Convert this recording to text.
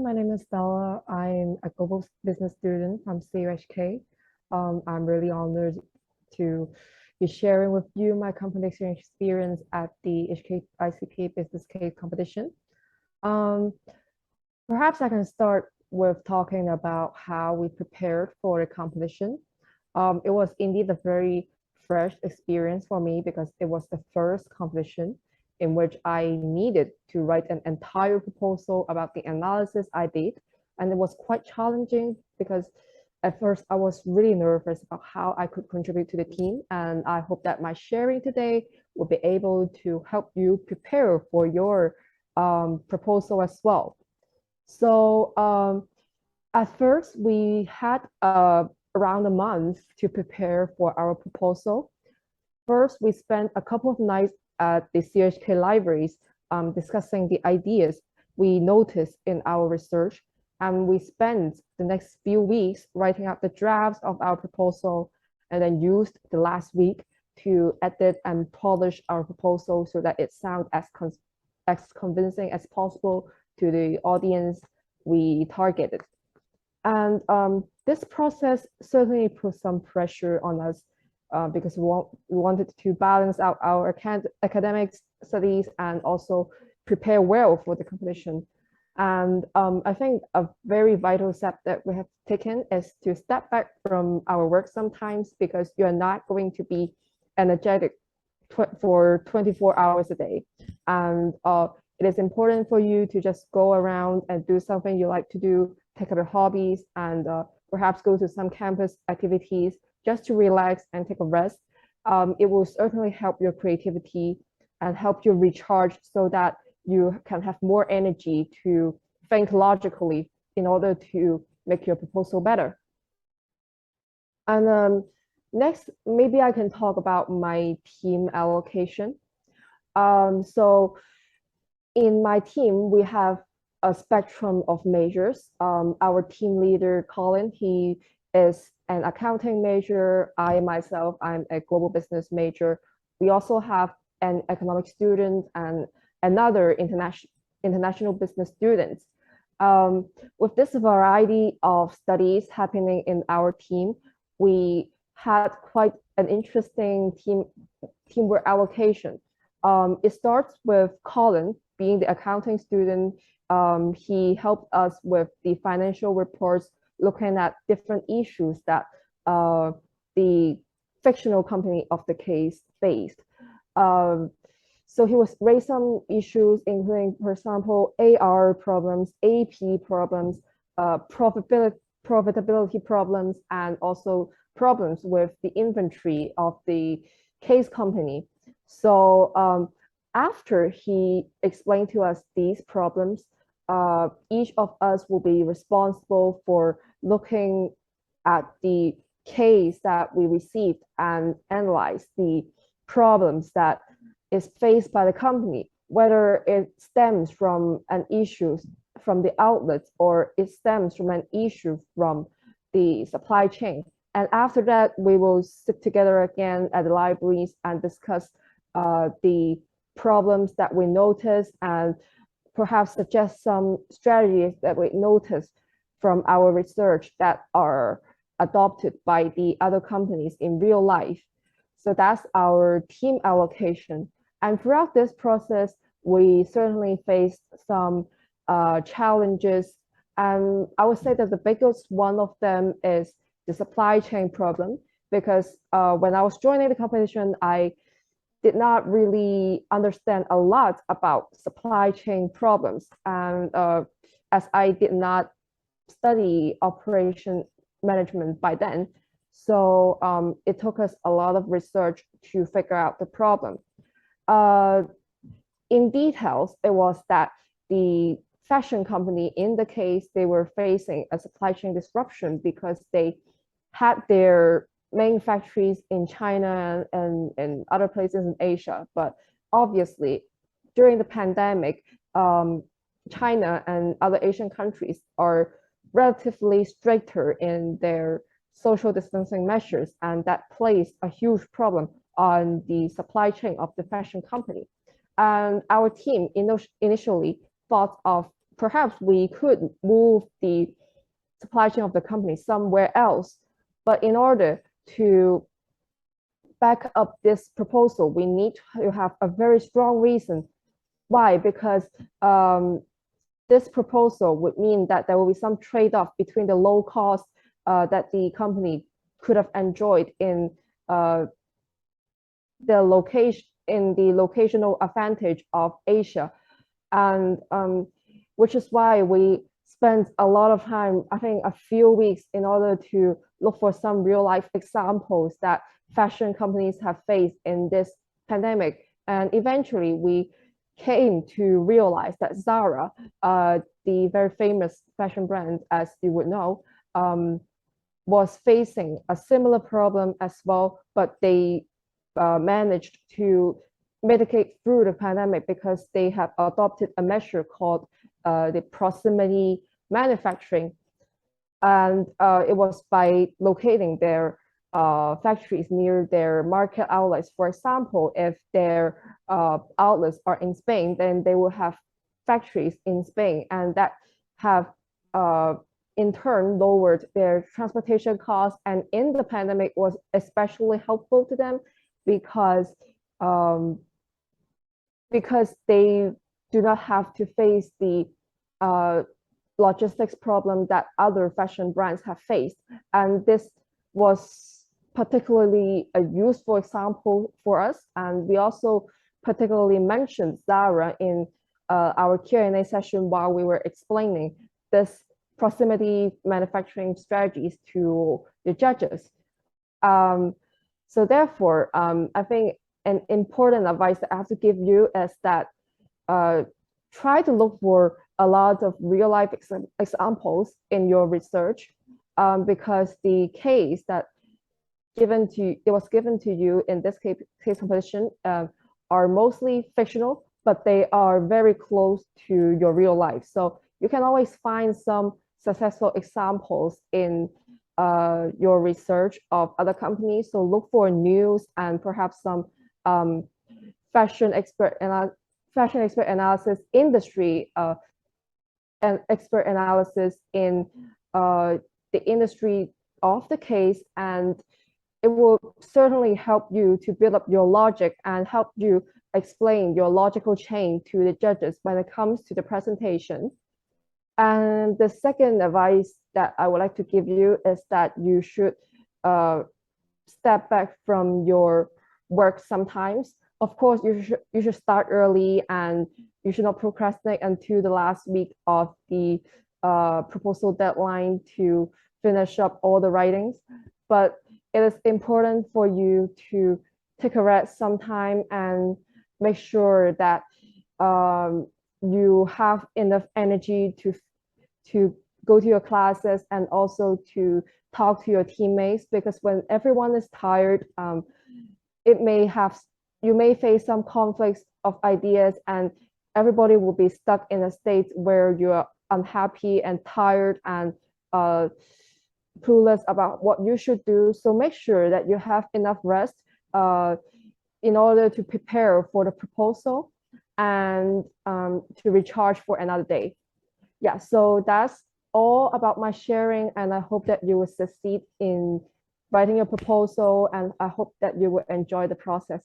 my name is Stella. I'm a global business student from CUHK. I'm really honored to be sharing with you my company exchange experience at the HK ICP Business Case competition. Um, Perhaps I can start with talking about how we prepared for the competition. It was indeed a very fresh experience for me because it was the first competition in which I needed to write an entire proposal about the analysis I did. And it was quite challenging because at first I was really nervous about how I could contribute to the team. And I hope that my sharing today will be able to help you prepare for your proposal as well. So at first we had around a month to prepare for our proposal. First, we spent a couple of nights at the CHK libraries discussing the ideas we noticed in our research. And we spent the next few weeks writing out the drafts of our proposal and then used the last week to edit and polish our proposal so that it sounds as convincing as possible to the audience we targeted. And this process certainly put some pressure on us because we wanted to balance out our academic studies and also prepare well for the competition. And I think a very vital step that we have taken is to step back from our work sometimes because you're not going to be energetic for 24 hours a day. And it is important for you to just go around and do something you like to do, take other hobbies, and perhaps go to some campus activities just to relax and take a rest. It will certainly help your creativity and help you recharge so that you can have more energy to think logically in order to make your proposal better. And next, maybe I can talk about my team allocation. So in my team, we have a spectrum of majors. Our team leader, Colin, he is an accounting major. I myself, I'm a global business major. We also have an economic student and another international business student. With this variety of studies happening in our team, we had quite an interesting teamwork allocation. It starts with Colin being the accounting student. He helped us with the financial reports, looking at different issues that the fictional company of the case faced. So he was raised some issues, including, for example, AR problems, AP problems, profitability problems, and also problems with the inventory of the case company. So after he explained to us these problems, each of us will be responsible for looking at the case that we received and analyze the problems that is faced by the company, whether it stems from an issue from the outlets or it stems from an issue from the supply chain. And after that, we will sit together again at the libraries and discuss the problems that we noticed and perhaps suggest some strategies that we noticed from our research that are adopted by the other companies in real life. So that's our team allocation. And throughout this process, we certainly faced some challenges. And I would say that the biggest one of them is the supply chain problem, because when I was joining the competition, I did not really understand a lot about supply chain problems. And as I did not study operation management by then, so it took us a lot of research to figure out the problem. In details, it was that the fashion company in the case, they were facing a supply chain disruption because they had their main factories in China and other places in Asia. But obviously, during the pandemic, China and other Asian countries are relatively stricter in their social distancing measures, and that placed a huge problem on the supply chain of the fashion company. And our team initially thought of perhaps we could move the supply chain of the company somewhere else. But in order to back up this proposal, we need to have a very strong reason. Why? Because this proposal would mean that there will be some trade-off between the low cost that the company could have enjoyed in the locational advantage of Asia, and which is why we spent a lot of time, I think a few weeks, in order to look for some real life examples that fashion companies have faced in this pandemic. And eventually we came to realize that Zara, the very famous fashion brand, as you would know, was facing a similar problem as well, but they managed to mitigate through the pandemic because they have adopted a measure called the proximity manufacturing. And it was by locating their factories near their market outlets. For example, if their outlets are in Spain, then they will have factories in Spain, and that have in turn lowered their transportation costs. And in the pandemic was especially helpful to them because they do not have to face the logistics problem that other fashion brands have faced. And this was particularly a useful example for us. And we also particularly mentioned Zara in our Q&A session while we were explaining this proximity manufacturing strategies to the judges. So therefore, I think an important advice that I have to give you is that try to look for a lot of real life examples in your research, because the case that was given to you in this case competition are mostly fictional, but they are very close to your real life. So you can always find some successful examples in your research of other companies. So look for news and perhaps some fashion expert analysis industry and expert analysis in the industry of the case, and it will certainly help you to build up your logic and help you explain your logical chain to the judges when it comes to the presentation. And the second advice that I would like to give you is that you should step back from your work sometimes. Of course, you should start early, and you should not procrastinate until the last week of the proposal deadline to finish up all the writings. But it is important for you to take a rest sometime and make sure that you have enough energy to go to your classes and also to talk to your teammates, because when everyone is tired, you may face some conflicts of ideas, and everybody will be stuck in a state where you're unhappy and tired and clueless about what you should do. So make sure that you have enough rest in order to prepare for the proposal and to recharge for another day. Yeah, so that's all about my sharing, and I hope that you will succeed in writing your proposal, and I hope that you will enjoy the process.